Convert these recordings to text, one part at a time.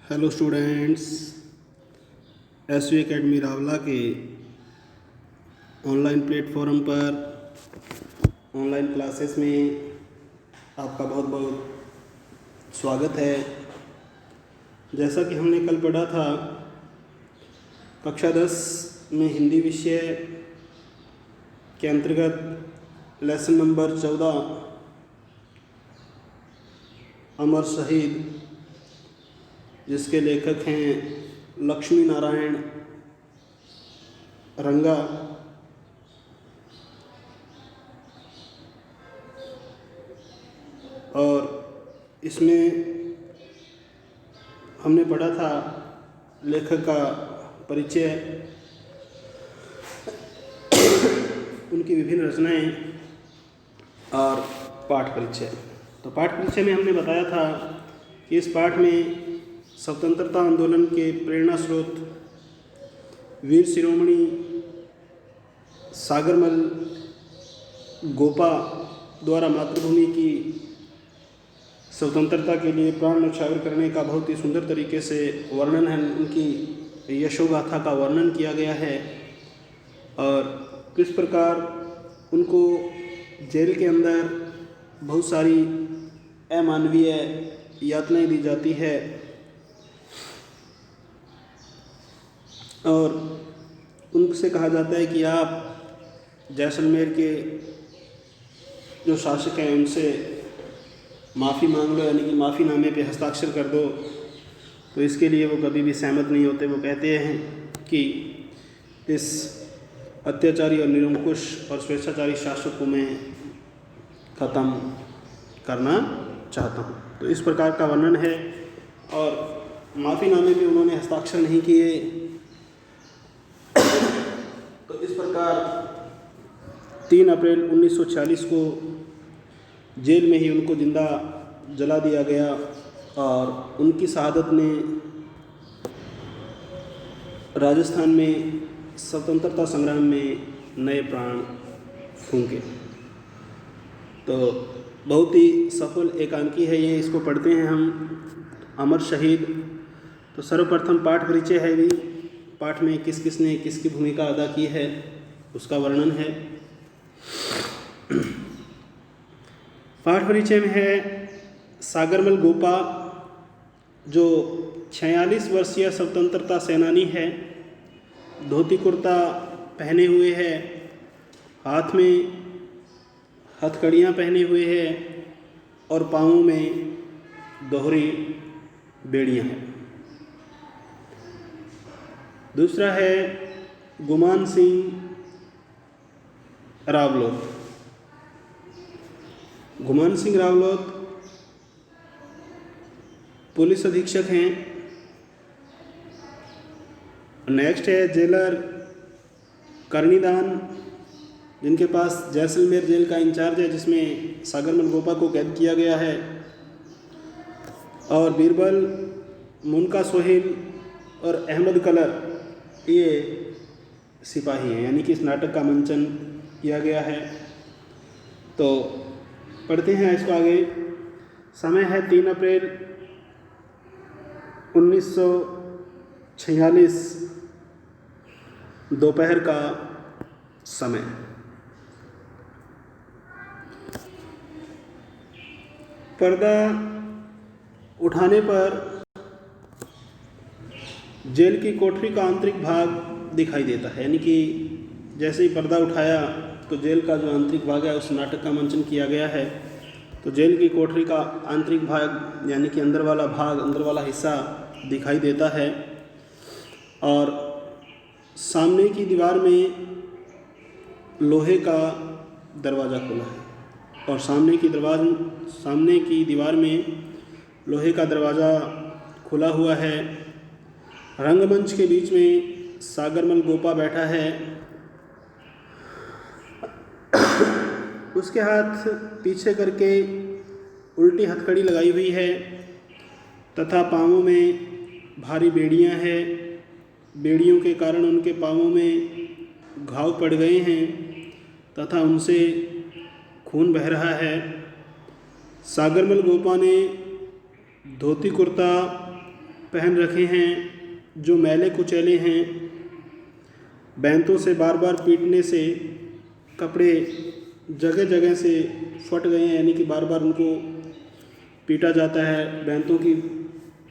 Hello students, SV academy Rawla के online platform पर online classes में आपका बहुत बहुत स्वागत है। जैसा कि हमने कल पढ़ा था, कक्षा 10 में हिंदी विषय के अंतर्गत लेसन नंबर 14 अमर शहीद, जिसके लेखक हैं लक्ष्मी नारायण रंगा, और इसमें हमने पढ़ा था लेखक का परिचय, उनकी विभिन्न रचनाएं और पाठ परिचय। तो पाठ परिचय में हमने बताया था कि इस पाठ में स्वतंत्रता आंदोलन के प्रेरणा स्रोत वीर शिरोमणि सागरमल गोपा द्वारा मातृभूमि की स्वतंत्रता के लिए प्राण न्यौछावर करने का बहुत ही सुंदर तरीके से वर्णन है, उनकी यशोगाथा का वर्णन किया गया है और किस प्रकार उनको जेल के अंदर बहुत सारी अमानवीय यातनाएं दी जाती है और उनसे कहा जाता है कि आप जैसलमेर के जो शासक हैं उनसे माफ़ी मांग लो, यानी कि माफ़ीनामे पे हस्ताक्षर कर दो। तो इसके लिए वो कभी भी सहमत नहीं होते। वो कहते हैं कि इस अत्याचारी और निरंकुश और स्वेच्छाचारी शासक को मैं ख़त्म करना चाहता हूँ। तो इस प्रकार का वर्णन है और माफ़ीनामे में उन्होंने हस्ताक्षर नहीं किए। तो इस प्रकार 3 अप्रैल 1946 को जेल में ही उनको जिंदा जला दिया गया और उनकी शहादत ने राजस्थान में स्वतंत्रता संग्राम में नए प्राण फूंके। तो बहुत ही सफल एकांकी है ये, इसको पढ़ते हैं हम, अमर शहीद। तो सर्वप्रथम पाठ परिचय है भी, पाठ में किस किस ने किसकी भूमिका अदा की है उसका वर्णन है। पाठ परिचय में है सागरमल गोपा, जो 46 वर्षीय स्वतंत्रता सेनानी है, धोती कुर्ता पहने हुए है, हाथ में हथकड़ियाँ पहने हुए हैं और पाँवों में दोहरी बेड़ियाँ हैं। दूसरा है गुमान सिंह रावलोत। गुमान सिंह रावलोत पुलिस अधीक्षक हैं। नेक्स्ट है जेलर कर्णीदान, जिनके पास जैसलमेर जेल का इंचार्ज है, जिसमें सागरमल गोपा को कैद किया गया है। और बीरबल, मुनका सोहेल और अहमद कलर, ये सिपाही हैं, यानी कि इस नाटक का मंचन किया गया है। तो पढ़ते हैं इसको आगे। समय है 3 अप्रैल 1946 दोपहर का समय। पर्दा उठाने पर जेल की कोठरी का आंतरिक भाग दिखाई देता है, यानी कि जैसे ही पर्दा उठाया तो जेल का जो आंतरिक भाग है उस नाटक का मंचन किया गया है। तो जेल की कोठरी का आंतरिक भाग, यानी कि अंदर वाला भाग, अंदर वाला हिस्सा दिखाई देता है और सामने की दीवार में लोहे का दरवाज़ा खुला है और सामने की दीवार में लोहे का दरवाज़ा खुला हुआ है। रंगमंच के बीच में सागरमल गोपा बैठा है, उसके हाथ पीछे करके उल्टी हथकड़ी लगाई हुई है तथा पाँवों में भारी बेड़ियां हैं। बेड़ियों के कारण उनके पाँवों में घाव पड़ गए हैं तथा उनसे खून बह रहा है। सागरमल गोपा ने धोती कुर्ता पहन रखे हैं जो मैले कुचैले हैं। बैंतों से बार बार पीटने से कपड़े जगह जगह से फट गए हैं, यानी कि बार बार उनको पीटा जाता है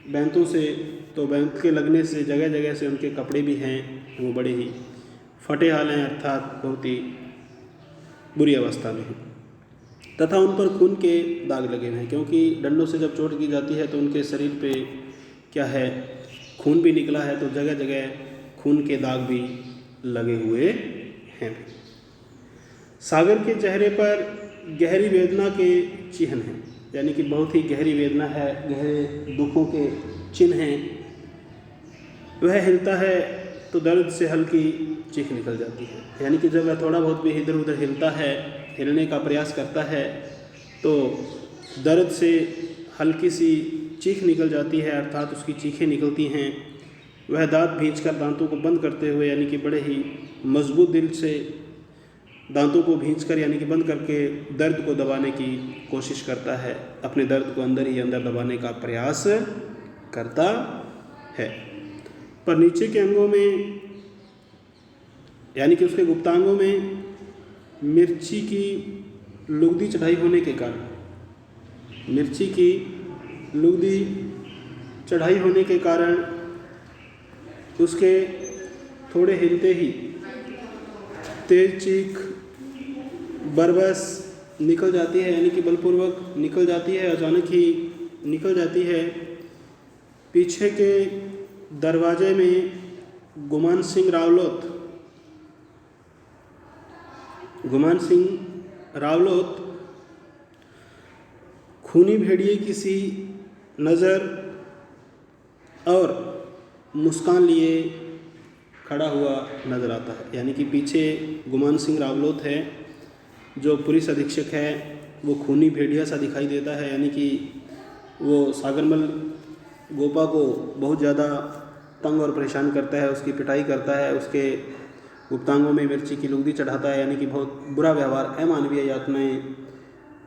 बैंतों से, तो बैंत के लगने से जगह जगह से उनके कपड़े भी हैं वो बड़े ही फटे हाल हैं, अर्थात बहुत ही बुरी अवस्था में हैं। तथा उन पर खून के दाग लगे हुए हैं, क्योंकि डंडों से जब चोट की जाती है तो उनके शरीर पे क्या है, खून भी निकला है, तो जगह जगह खून के दाग भी लगे हुए हैं। सागर के चेहरे पर गहरी वेदना के चिन्ह हैं, यानी कि बहुत ही गहरी वेदना है, गहरे दुखों के चिन्ह हैं। वह हिलता है तो दर्द से हल्की चीख निकल जाती है, यानी कि जब वह थोड़ा बहुत भी इधर उधर हिलता है, हिलने का प्रयास करता है, तो दर्द से हल्की सी चीख निकल जाती है, अर्थात उसकी चीखें निकलती हैं। वह दांत भींचकर दांतों को बंद करते हुए, यानी कि बड़े ही मजबूत दिल से दांतों को भींचकर यानी कि बंद करके दर्द को दबाने की कोशिश करता है, अपने दर्द को अंदर ही अंदर दबाने का प्रयास करता है। पर नीचे के अंगों में यानी कि उसके गुप्तांगों में मिर्ची की लुगदी चढ़ाई होने के कारण उसके थोड़े हिलते ही तेज चीख बरबस निकल जाती है, यानी कि बलपूर्वक निकल जाती है, अचानक ही निकल जाती है। पीछे के दरवाजे में गुमान सिंह रावलोत खूनी भेड़िए की सी नज़र और मुस्कान लिए खड़ा हुआ नज़र आता है, यानी कि पीछे गुमान सिंह रावलोत है जो पुलिस अधीक्षक है, वो खूनी भेड़िया सा दिखाई देता है, यानी कि वो सागरमल गोपा को बहुत ज़्यादा तंग और परेशान करता है, उसकी पिटाई करता है, उसके गुप्तांगों में मिर्ची की लुगदी चढ़ाता है, यानी कि बहुत बुरा व्यवहार, अमानवीय यातनाएं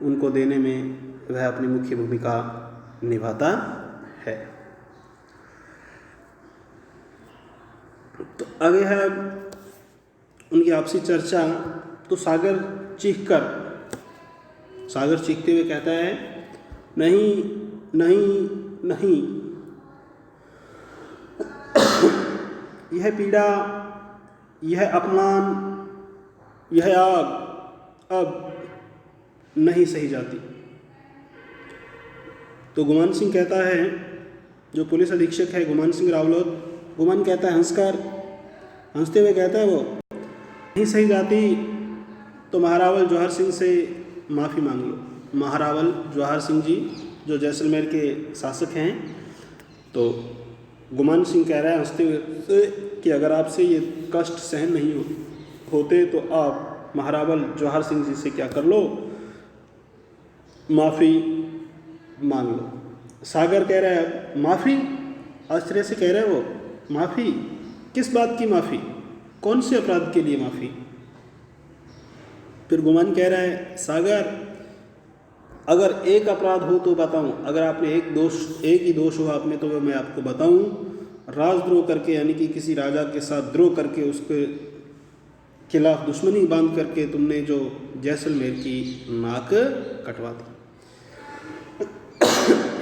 उनको देने में वह अपनी मुख्य भूमिका निभाता है। तो आगे है उनकी आपसी चर्चा। तो सागर चीखते हुए कहता है, नहीं नहीं नहीं, यह पीड़ा, यह अपमान, यह आग अब नहीं सही जाती। तो गुमान सिंह कहता है, जो पुलिस अधीक्षक है गुमान सिंह रावलोत, गुमान कहता है हंसते हुए कहता है, वो नहीं सही जाती तो महारावल जवाहर सिंह से माफ़ी मांग लो। महारावल जवाहर सिंह जी जो जैसलमेर के शासक हैं, तो गुमान सिंह कह रहा है हंसते हुए कि अगर आपसे ये कष्ट सहन नहीं होते तो आप महारावल जवाहर सिंह जी से क्या कर लो, माफ़ी मांग लो। सागर कह रहा है माफ़ी, आश्चर्य से कह रहा है वो, माफ़ी किस बात की माफ़ी, कौन से अपराध के लिए माफ़ी। फिर गुमान कह रहा है, सागर अगर एक अपराध हो तो बताऊं, अगर आपने एक ही दोष हो आप में तो मैं आपको बताऊं, राजद्रोह करके, यानी कि किसी राजा के साथ द्रोह करके उसके खिलाफ दुश्मनी बांध करके तुमने जो जैसलमेर की नाक कटवा दी,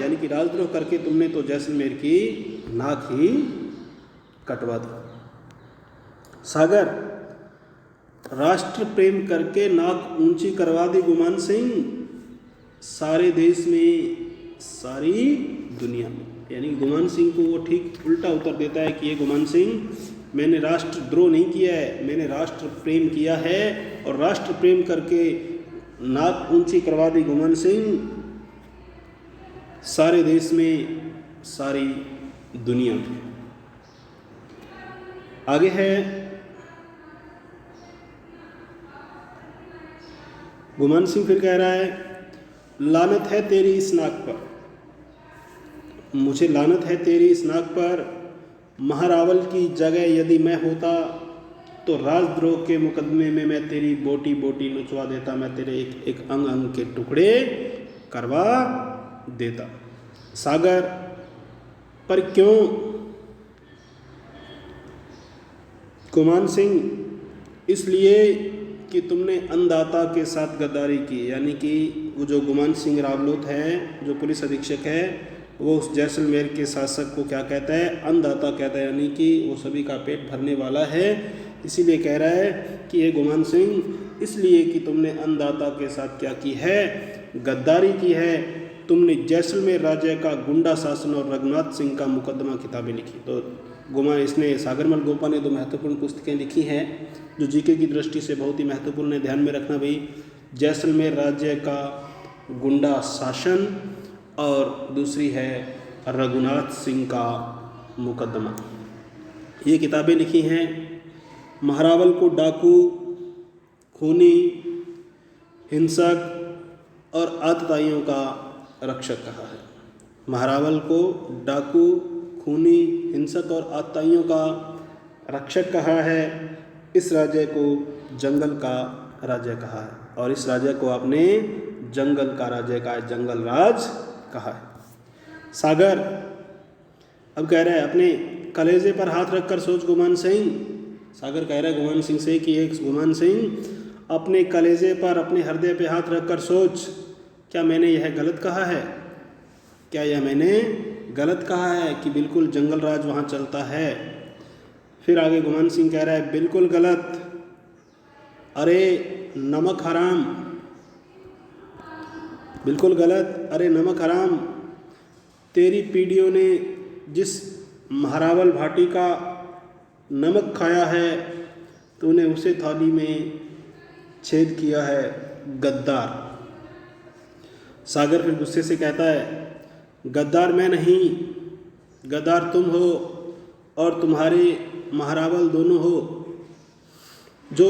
यानी कि राजद्रोह करके तुमने तो जैसलमेर की नाक ही कटवा दी। सागर राष्ट्र प्रेम करके नाक ऊंची करवा दी गुमान सिंह, सारे देश में, सारी दुनिया में, यानी गुमान सिंह को वो ठीक उल्टा उत्तर देता है कि ये गुमान सिंह, मैंने राष्ट्रद्रोह नहीं किया है, मैंने राष्ट्र प्रेम किया है, और राष्ट्र प्रेम करके नाक ऊंची करवा दी गुमान सिंह, सारे देश में, सारी दुनिया में। आगे है गुमान सिंह फिर कह रहा है, लानत है तेरी इस नाक पर, मुझे लानत है तेरी इस नाक पर, महारावल की जगह यदि मैं होता तो राजद्रोह के मुकदमे में मैं तेरी बोटी बोटी नचवा देता, मैं तेरे एक एक अंग अंग के टुकड़े करवा देता। सागर पर क्यों गुमान सिंह? इसलिए कि तुमने अन्नदाता के साथ गद्दारी की। यानी कि वो जो गुमान सिंह रावलोत है, जो पुलिस अधीक्षक है, वो उस जैसलमेर के शासक को क्या कहता है? अन्नदाता कहता है। यानी कि वो सभी का पेट भरने वाला है। इसीलिए कह रहा है कि ये गुमान सिंह, इसलिए कि तुमने अन्नदाता के साथ क्या की है? गद्दारी की है। तुमने जैसलमेर राज्य का गुंडा शासन और रघुनाथ सिंह का मुकदमा किताबें लिखी। तो इसने सागरमल गोपा ने दो महत्वपूर्ण पुस्तकें लिखी हैं जो जीके की दृष्टि से बहुत ही महत्वपूर्ण है। ध्यान में रखना भाई, जैसलमेर राज्य का गुंडा शासन और दूसरी है रघुनाथ सिंह का मुकदमा। ये किताबें लिखी हैं। महारावल को डाकू, खूनी, हिंसक और आतताइयों का रक्षक कहा है। महारावल को डाकू, खूनी, हिंसक और आतताइयों का रक्षक कहा है। इस राज्य को जंगल का राज्य कहा है और इस राज्य को आपने जंगल का राज्य कहा है, जंगल राज कहा है। सागर अब कह रहा है अपने कलेजे पर हाथ रखकर सोच गुमान सिंह। सागर कह रहा है गुमान सिंह से कि एक गुमान सिंह अपने कलेजे पर, अपने हृदय पे हाथ रखकर सोच, क्या मैंने यह गलत कहा है? क्या यह मैंने गलत कहा है कि बिल्कुल जंगल राज वहाँ चलता है? फिर आगे गुमान सिंह कह रहा है बिल्कुल गलत। अरे नमक हराम, बिल्कुल गलत। अरे नमक हराम, तेरी पीढ़ियों ने जिस महारावल भाटी का नमक खाया है तूने उसे थाली में छेद किया है, गद्दार। सागर फिर गुस्से से कहता है गद्दार मैं नहीं, गद्दार तुम हो और तुम्हारे महारावल दोनों हो, जो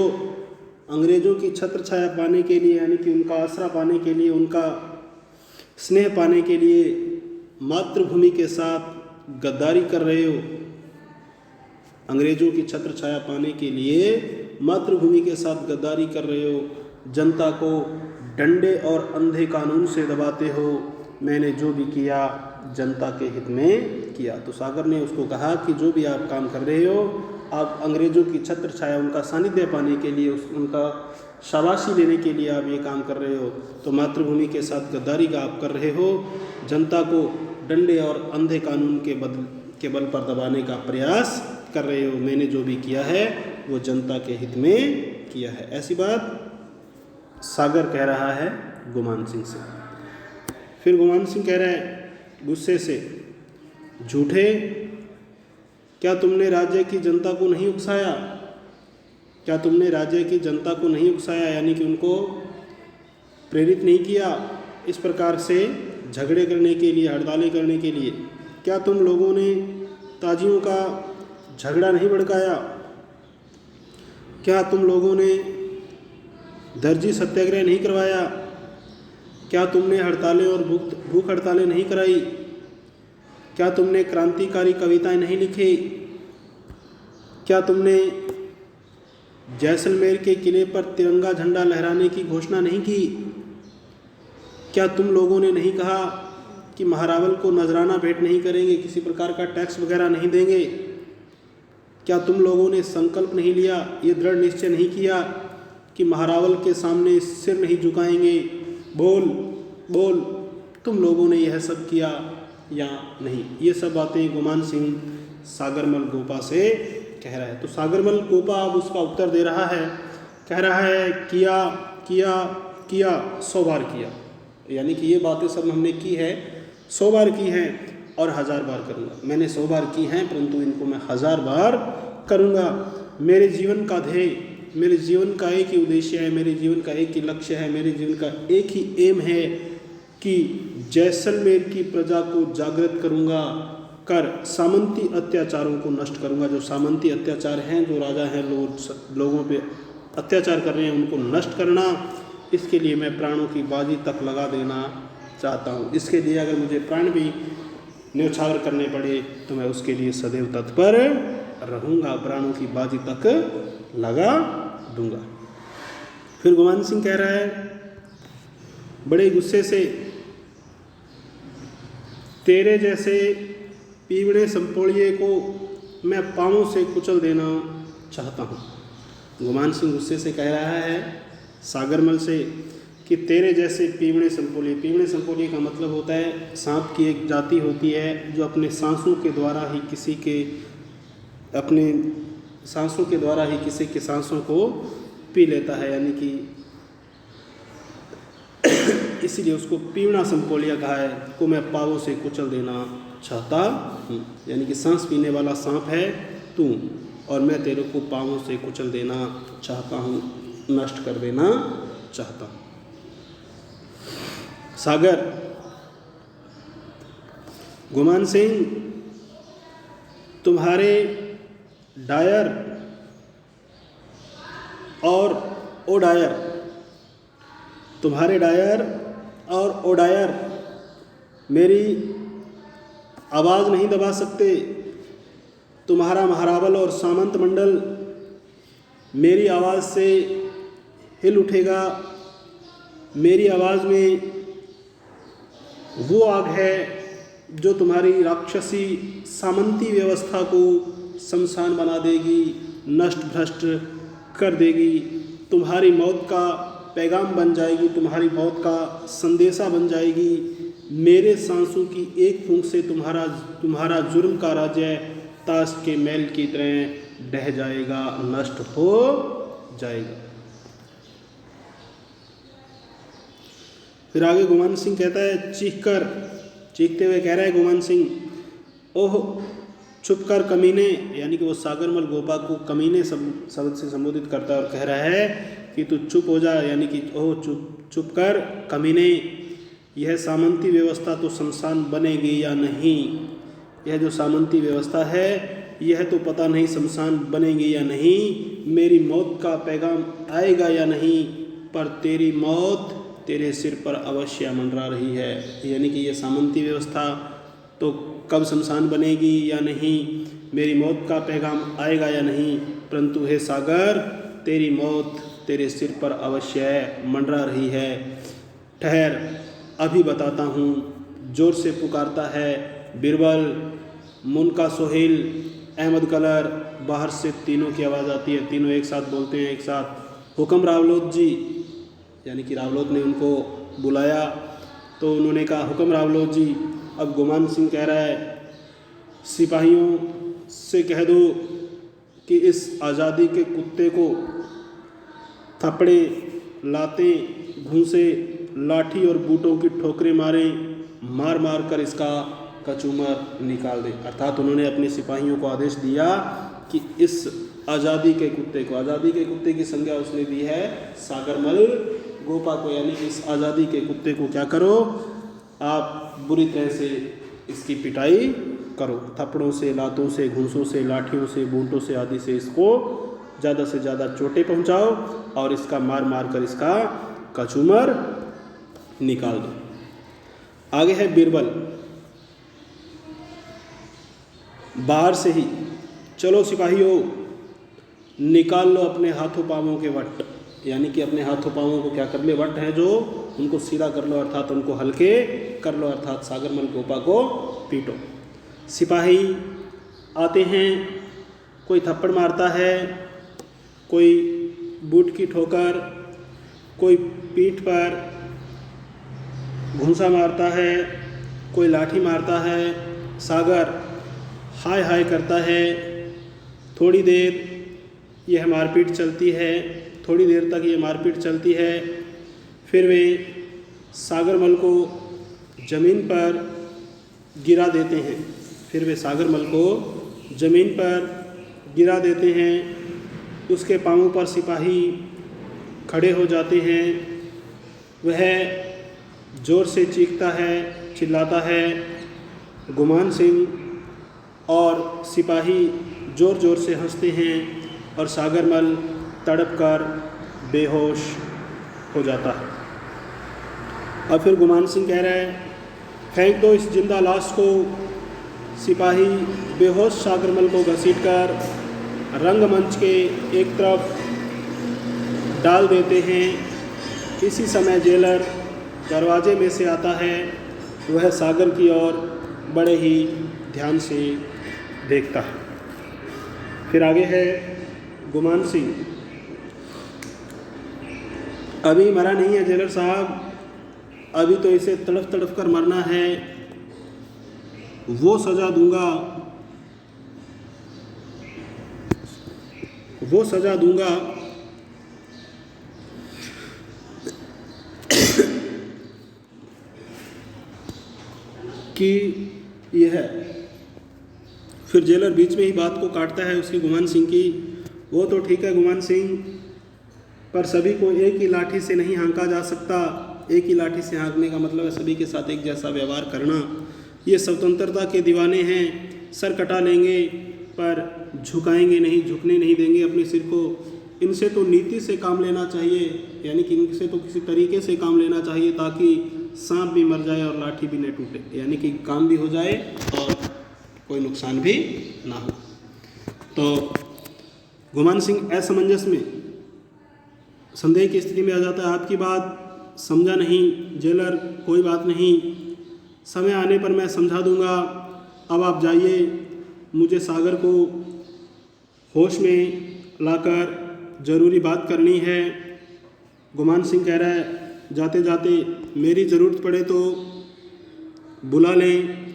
अंग्रेज़ों की छत्र छाया पाने के लिए, यानी कि उनका आसरा पाने के लिए, उनका स्नेह पाने के लिए मातृभूमि के साथ गद्दारी कर रहे हो। अंग्रेज़ों की छत्र छाया पाने के लिए मातृभूमि के साथ गद्दारी कर रहे हो। जनता को डंडे और अंधे कानून से दबाते हो। मैंने जो भी किया जनता के हित में किया। तो सागर ने उसको कहा कि जो भी आप काम कर रहे हो, आप अंग्रेज़ों की छत्र छाया, उनका सानिध्य पाने के लिए, उनका शाबाशी लेने के लिए आप ये काम कर रहे हो। तो मातृभूमि के साथ गद्दारी का आप कर रहे हो। जनता को डंडे और अंधे कानून के बल पर दबाने का प्रयास कर रहे हो। मैंने जो भी किया है वो जनता के हित में किया है। ऐसी बात सागर कह रहा है गुमान सिंह से। फिर गुमान सिंह कह रहा है गुस्से से, झूठे, क्या तुमने राज्य की जनता को नहीं उकसाया? क्या तुमने राज्य की जनता को नहीं उकसाया, यानी कि उनको प्रेरित नहीं किया इस प्रकार से झगड़े करने के लिए, हड़तालें करने के लिए? क्या तुम लोगों ने ताजियों का झगड़ा नहीं भड़काया? क्या तुम लोगों ने दर्जी सत्याग्रह नहीं करवाया? क्या तुमने हड़तालें और भूख हड़तालें नहीं कराई? क्या तुमने क्रांतिकारी कविताएं नहीं लिखी? क्या तुमने जैसलमेर के किले पर तिरंगा झंडा लहराने की घोषणा नहीं की? क्या तुम लोगों ने नहीं कहा कि महारावल को नजराना भेंट नहीं करेंगे, किसी प्रकार का टैक्स वगैरह नहीं देंगे? क्या तुम लोगों ने संकल्प नहीं लिया, ये दृढ़ निश्चय नहीं किया कि महारावल के सामने सिर नहीं झुकाएंगे? बोल बोल, तुम लोगों ने यह सब किया या नहीं? ये सब बातें गुमान सिंह सागरमल गोपा से कह रहा है। तो सागरमल गोपा अब उसका उत्तर दे रहा है, कह रहा है किया किया किया, 100 बार किया। यानी कि ये बातें सब हमने की है, 100 बार की हैं और 1000 बार करूँगा। मैंने 100 बार की हैं परंतु इनको मैं 1000 बार करूँगा। मेरे जीवन का ध्येय, मेरे जीवन का एक ही उद्देश्य है, मेरे जीवन का एक ही लक्ष्य है, मेरे जीवन का एक ही एम है कि जैसलमेर की प्रजा को जागृत करूँगा, कर सामंती अत्याचारों को नष्ट करूँगा। जो सामंती अत्याचार हैं, जो राजा हैं लोगों पे अत्याचार कर रहे हैं, उनको नष्ट करना, इसके लिए मैं प्राणों की बाजी तक लगा देना चाहता हूँ। इसके लिए अगर मुझे प्राण भी न्यौछावर करने पड़े तो मैं उसके लिए सदैव तत्पर रहूँगा, प्राणों की बाजी तक लगा दूँगा। फिर गुमान सिंह कह रहा है बड़े गुस्से से, तेरे जैसे पीवड़े संपोड़िए को मैं पाँवों से कुचल देना चाहता हूँ। गुमान सिंह गुस्से से कह रहा है सागरमल से कि तेरे जैसे पीवड़े संपोलिए का मतलब होता है सांप की एक जाति होती है जो अपने सांसों के द्वारा ही किसी के सांसों को पी लेता है, यानी कि इसीलिए उसको पीवड़ा संपोलिया कहा है, को मैं पाँवों से कुचल देना चाहता हूँ। यानी कि सांस पीने वाला सांप है तू और मैं तेरे को पाँवों से कुचल देना चाहता हूँ, नष्ट कर देना चाहता हूँ। सागर, गुमान सिंह तुम्हारे डायर और ओडायर मेरी आवाज़ नहीं दबा सकते। तुम्हारा महारावल और सामंत मंडल मेरी आवाज़ से हिल उठेगा। मेरी आवाज़ में वो आग है जो तुम्हारी राक्षसी सामंती व्यवस्था को शमशान बना देगी, नष्ट भ्रष्ट कर देगी, तुम्हारी मौत का पैगाम बन जाएगी, तुम्हारी मौत का संदेशा बन जाएगी। मेरे सांसों की एक फूंक से तुम्हारा जुर्म का राज्य ताश के मैल की तरह ढह जाएगा, नष्ट हो जाएगा। फिर आगे गुमान सिंह कहता है चीखते हुए कह रहा है गुमान सिंह, ओह चुप कर कमीने, यानी कि वो सागरमल गोपा को कमीने शब्द से संबोधित करता है और कह रहा है कि तू चुप हो जा, यानी कि ओह चुप कर कमीने, यह सामंती व्यवस्था तो शमशान बनेगी या नहीं। यह जो सामंती व्यवस्था है यह तो पता नहीं शमशान बनेगी या नहीं, मेरी मौत का पैगाम आएगा या नहीं, पर तेरी मौत तेरे सिर पर अवश्य मंडरा रही है। यानी कि यह सामंती व्यवस्था तो कब शमशान बनेगी या नहीं, मेरी मौत का पैगाम आएगा या नहीं, परंतु हे सागर तेरी मौत तेरे सिर पर अवश्य मंडरा रही है। ठहर अभी बताता हूँ। जोर से पुकारता है बिरबल, मुनका सोहेल, अहमद कलर। बाहर से तीनों की आवाज़ आती है, तीनों एक साथ बोलते हैं, एक साथ, हुक्म रावलोत जी। यानी कि रावलोत ने उनको बुलाया तो उन्होंने कहा हुक्म रावलोत जी। अब गुमान सिंह कह रहा है सिपाहियों से कह दो कि इस आज़ादी के कुत्ते को थप्पड़े, लातें, घूंसे, लाठी और बूटों की ठोकरें मार मार कर इसका कचूमर निकाल दे। अर्थात उन्होंने अपने सिपाहियों को आदेश दिया कि इस आज़ादी के कुत्ते की संज्ञा उसने दी है सागरमल गोपा को, यानी कि इस आज़ादी के कुत्ते को क्या करो, आप बुरी तरह से इसकी पिटाई करो, थप्पड़ों से, लातों से, घूंसों से, लाठियों से, बूटों से आदि से इसको ज़्यादा से ज़्यादा चोटें पहुंचाओ और इसका मार कर इसका कचूमर निकाल दो। आगे है बिरबल, बाहर से ही, चलो सिपाहियों निकाल लो अपने हाथों पाँवों के वट। यानी कि अपने हाथों पाँवों को क्या कर ले, वट है जो, उनको सीधा कर लो, अर्थात उनको हल्के कर लो, अर्थात सागरमल गोपा को पीटो। सिपाही आते हैं, कोई थप्पड़ मारता है, कोई बूट की ठोकर, कोई पीठ पर घूंसा मारता है, कोई लाठी मारता है। सागर हाय हाय करता है। थोड़ी देर यह मारपीट चलती है, थोड़ी देर तक ये मारपीट चलती है। फिर वे सागरमल को ज़मीन पर गिरा देते हैं। उसके पाँवों पर सिपाही खड़े हो जाते हैं। वह ज़ोर से चीखता है, चिल्लाता है। गुमान सिंह और सिपाही ज़ोर ज़ोर से हंसते हैं और सागरमल तड़प कर बेहोश हो जाता है। और फिर गुमान सिंह कह रहा है फेंक दो इस जिंदा लाश को। सिपाही बेहोश सागरमल को घसीटकर रंगमंच के एक तरफ डाल देते हैं। इसी समय जेलर दरवाजे में से आता है। वह सागर की ओर बड़े ही ध्यान से देखता है। फिर आगे है गुमान सिंह। अभी मरा नहीं है जेलर साहब, अभी तो इसे तड़फ तड़फ कर मरना है। वो सज़ा दूंगा, वो सज़ा दूंगा कि यह है। फिर जेलर बीच में ही बात को काटता है उसकी गुमान सिंह की। वो तो ठीक है गुमान सिंह, पर सभी को एक ही लाठी से नहीं हाँका जा सकता। एक ही लाठी से हाँकने का मतलब है सभी के साथ एक जैसा व्यवहार करना। ये स्वतंत्रता के दीवाने हैं, सर कटा लेंगे पर झुकाएंगे नहीं, झुकने नहीं देंगे अपने सिर को। इनसे तो नीति से काम लेना चाहिए, यानी कि इनसे तो किसी तरीके से काम लेना चाहिए ताकि सांप भी मर जाए और लाठी भी न टूटे, यानी कि काम भी हो जाए और कोई नुकसान भी ना हो। तो गुमान सिंह असमंजस में, संदेह की स्थिति में आ जाता है। आपकी बात समझा नहीं जेलर, कोई बात नहीं, समय आने पर मैं समझा दूंगा। अब आप जाइए, मुझे सागर को होश में लाकर ज़रूरी बात करनी है। गुमान सिंह कह रहा है जाते जाते मेरी ज़रूरत पड़े तो बुला लें।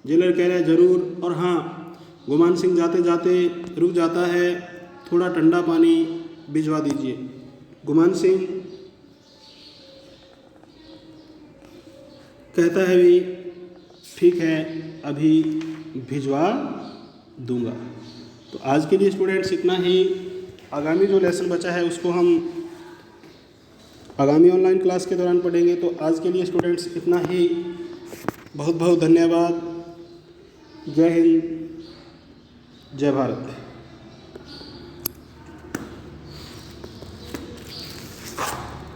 जेलर कह रहा है ज़रूर। और हाँ, गुमान सिंह जाते जाते रुक जाता है, थोड़ा ठंडा पानी भिजवा दीजिए। गुमान सिंह कहता है भी ठीक है, अभी भिजवा दूंगा। तो आज के लिए स्टूडेंट्स इतना ही। आगामी जो लेसन बचा है उसको हम आगामी ऑनलाइन क्लास के दौरान पढ़ेंगे। तो आज के लिए स्टूडेंट्स इतना ही। बहुत बहुत धन्यवाद। जय हिंद, जय भारत।